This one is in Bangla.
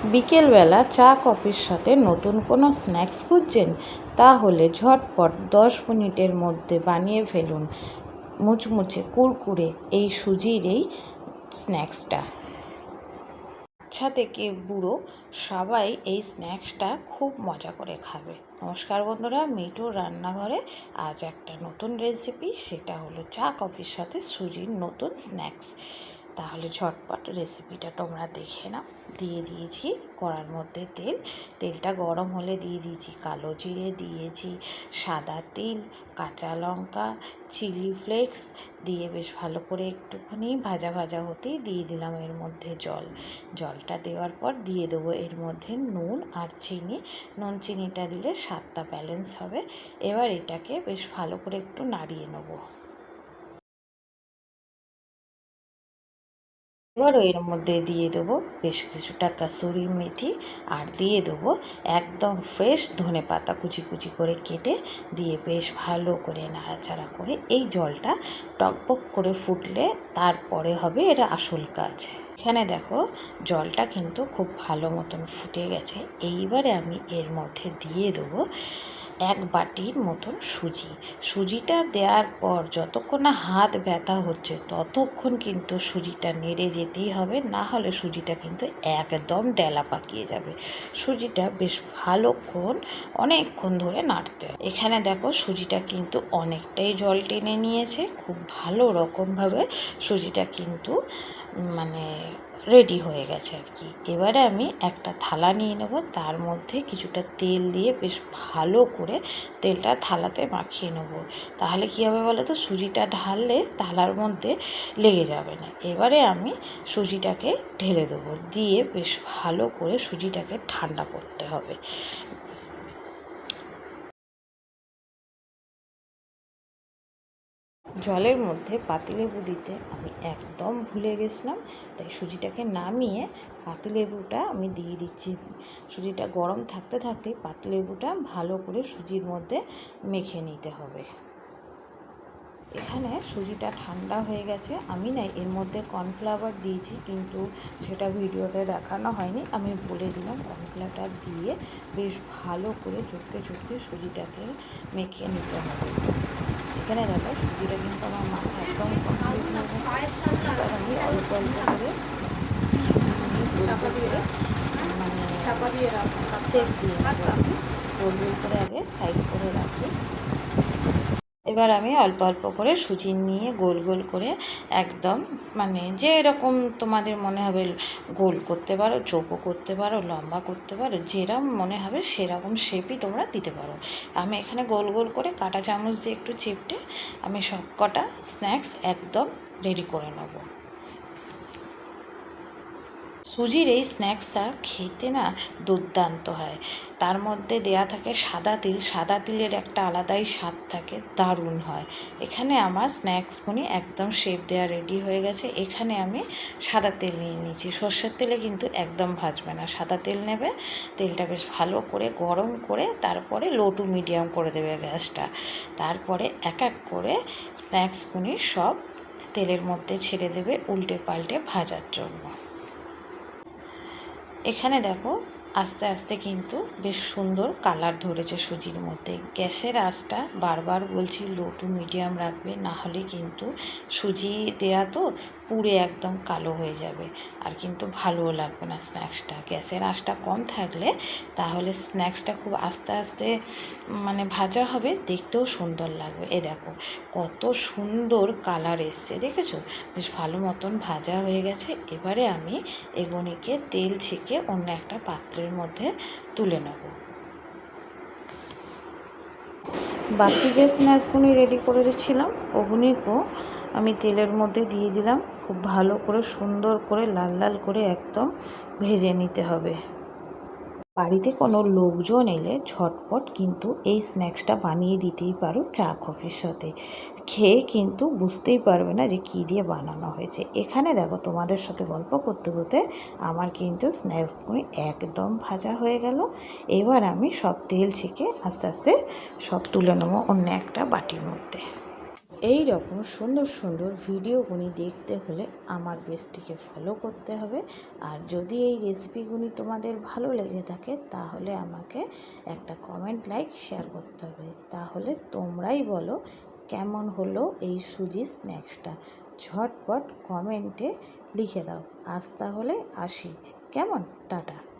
বিকেলবেলা চা কফির সাথে নতুন কোনো স্ন্যাক্স খুঁজছেন? তাহলে ঝটপট 10 মিনিটের মধ্যে বানিয়ে ফেলুন মুচমুচে কুরকুরে এই সুজির এই স্ন্যাক্সটা। বাচ্চা থেকে বুড়ো সবাই এই স্ন্যাক্সটা খুব মজা করে খাবে। নমস্কার বন্ধুরা, মিঠুর রান্নাঘরে আজ একটা নতুন রেসিপি, সেটা হলো চা কফির সাথে সুজির নতুন স্ন্যাক্স। তাহলে ঝটপট রেসিপিটা তোমরা দেখে নাও। দিয়ে দিয়েছি কড়ার মধ্যে তেলটা গরম হলে দিয়ে দিয়েছি কালো জিরে, দিয়েছি সাদা তিল, কাঁচা লঙ্কা, চিলি ফ্লেক্স দিয়ে বেশ ভালো করে একটুখানি ভাজা ভাজা হতেই দিয়ে দিলাম এর মধ্যে জলটা দেওয়ার পর দিয়ে দেবো এর মধ্যে নুন আর চিনি। নুন চিনিটা দিলে স্বাদটা ব্যালেন্স হবে। এবার এটাকে বেশ ভালো করে একটু নাড়িয়ে নেবো। এবারও এর মধ্যে দিয়ে দেবো বেশ কিছুটা কাসুরি মেথি, আর দিয়ে দেবো একদম ফ্রেশ ধনেপাতা কুচি কুচি করে কেটে দিয়ে বেশ ভালো করে নাড়াচাড়া করে এই জলটা টকবক করে ফুটলে তারপরে হবে এর আসল কাজ। এখানে দেখো জলটা কিন্তু খুব ভালো মতন ফুটে গেছে। এইবারে আমি এর মধ্যে দিয়ে দেবো 1 বাটির মতন সুজিটা দেওয়ার পর যতক্ষণ না হাত ব্যথা হচ্ছে ততক্ষণ কিন্তু সুজিটা নেড়ে যেতেই হবে, না হলে সুজিটা কিন্তু একদম ডেলা পাকিয়ে যাবে। সুজিটা বেশ অনেকক্ষণ ধরে নাড়তে হবে। এখানে দেখো সুজিটা কিন্তু অনেকটাই জল টেনে নিয়েছে, খুব ভালো রকমভাবে সুজিটা কিন্তু রেডি হয়ে গেছে আর কি। এবারে আমি একটা থালা নিয়ে নেব, তার মধ্যে কিছুটা তেল দিয়ে বেশ ভালো করে তেলটা থালাতে মাখিয়ে নেব। তাহলে কী হবে বলো তো, সুজিটা ঢাললে থালার মধ্যে লেগে যাবে না। এবারে আমি সুজিটাকে ঢেলে দেবো, দিয়ে বেশ ভালো করে সুজিটাকে ঠান্ডা করতে হবে। জলের মধ্যে পাতিলেবু দিতে আমি একদম ভুলে গেছিলাম, তাই সুজিটাকে নামিয়ে পাতিলেবুটা আমি দিয়ে দিচ্ছি। সুজিটা গরম থাকতে থাকতে পাতিলেবুটা ভালো করে সুজির মধ্যে মেখে নিতে হবে। এখানে সুজিটা ঠান্ডা হয়ে গেছে। আমি না এর মধ্যে কর্নফ্লাওয়ার দিয়েছি, কিন্তু সেটা ভিডিওতে দেখানো হয়নি, আমি বলে দিলাম। কর্নফ্লাওয়ারটা দিয়ে বেশ ভালো করে চটকে সুজিটাকে মেখে নিতে হবে। এখানে দেখো সুজিটা কিন্তু আমার মাথা একদম কমপ্লিট হয়ে গেছে। এবার আমি অল্প অল্প করে চাপা দিয়ে সেপ দিয়ে গোল গোল করে আগে সাইড করে রাখি। এবার আমি অল্প অল্প করে সুজি নিয়ে গোল গোল করে একদম যে এরকম তোমাদের মনে হবে গোল করতে পারো, চৌকো করতে পারো, লম্বা করতে পারো, যেরকম মনে হবে সেরকম শেপই তোমরা দিতে পারো। আমি এখানে গোল গোল করে কাঁটা চামচ দিয়ে একটু চেপটে আমি সব কটা স্ন্যাক্স একদম রেডি করে নেব। সুজির এই স্ন্যাক্সটা খেতে না দুর্দান্ত হয়। তার মধ্যে দেয়া থাকে সাদা তিলের একটা আলাদাই স্বাদ থাকে, দারুণ হয়। এখানে আমার স্ন্যাক্সগুলি একদম শেপ দেওয়া রেডি হয়ে গেছে। এখানে আমি সাদা তেল নিয়ে নিয়েছি। সর্ষের তেলে কিন্তু একদম ভাজবে না, সাদা তেল নেবে। তেলটা বেশ ভালো করে গরম করে তারপরে লো টু মিডিয়াম করে দেবে গ্যাসটা। তারপরে এক এক করে স্ন্যাক্সগুলি সব তেলের মধ্যে ছেড়ে দেবে উল্টে পাল্টে ভাজার জন্য। এখানে দেখো আস্তে আস্তে কিন্তু বেশ সুন্দর কালার ধরেছে সুজির মধ্যে। গ্যাসের আঁচটা বারবার বলছি লো টু মিডিয়াম রাখবে, না হলে কিন্তু সুজি দেয়া তো পুড়ে একদম কালো হয়ে যাবে, আর কিন্তু ভালোও লাগবে না স্ন্যাক্সটা। গ্যাসের আঁচটা কম থাকলে তাহলে স্ন্যাক্সটা খুব আস্তে আস্তে ভাজা হবে, দেখতেও সুন্দর লাগবে। এ দেখো কত সুন্দর কালার এসছে, দেখেছো? বেশ ভালো মতন ভাজা হয়ে গেছে। এবারে আমি এগুলিকে তেল ছেঁকে অন্য একটা পাত্রের মধ্যে তুলে নেব। বাকি যে স্ন্যাক্সগুলি রেডি করে দিচ্ছিলাম ওগুলিকেও আমি তেলের মধ্যে দিয়ে দিলাম। খুব ভালো করে সুন্দর করে লাল লাল করে একদম ভেজে নিতে হবে। বাড়িতে কোনো লোকজন এলে ঝটপট কিন্তু এই স্ন্যাক্সটা বানিয়ে দিতেই পারো চা কফির সাথে। খেয়ে কিন্তু বুঝতেই পারবে না যে কী দিয়ে বানানো হয়েছে। এখানে দেখো তোমাদের সাথে গল্প করতে করতে আমার কিন্তু স্ন্যাক্সগুলি একদম ভাজা হয়ে গেল। এবার আমি সব তেল ছেঁকে আস্তে আস্তে সব তুলে নেবো অন্য একটা বাটির মধ্যে। এই রকম সুন্দর সুন্দর ভিডিওগুলি দেখতে হলে আমার পেজটিকে ফলো করতে হবে। আর যদি এই রেসিপিগুলি তোমাদের ভালো লেগে থাকে তাহলে আমাকে একটা কমেন্ট, লাইক, শেয়ার করতে হবে। তাহলে তোমরাই বলো কেমন হলো এই সুজি স্ন্যাক্সটা। ঝটপট কমেন্টে লিখে দাও। আজ তাহলে আসি, কেমন? টাটা।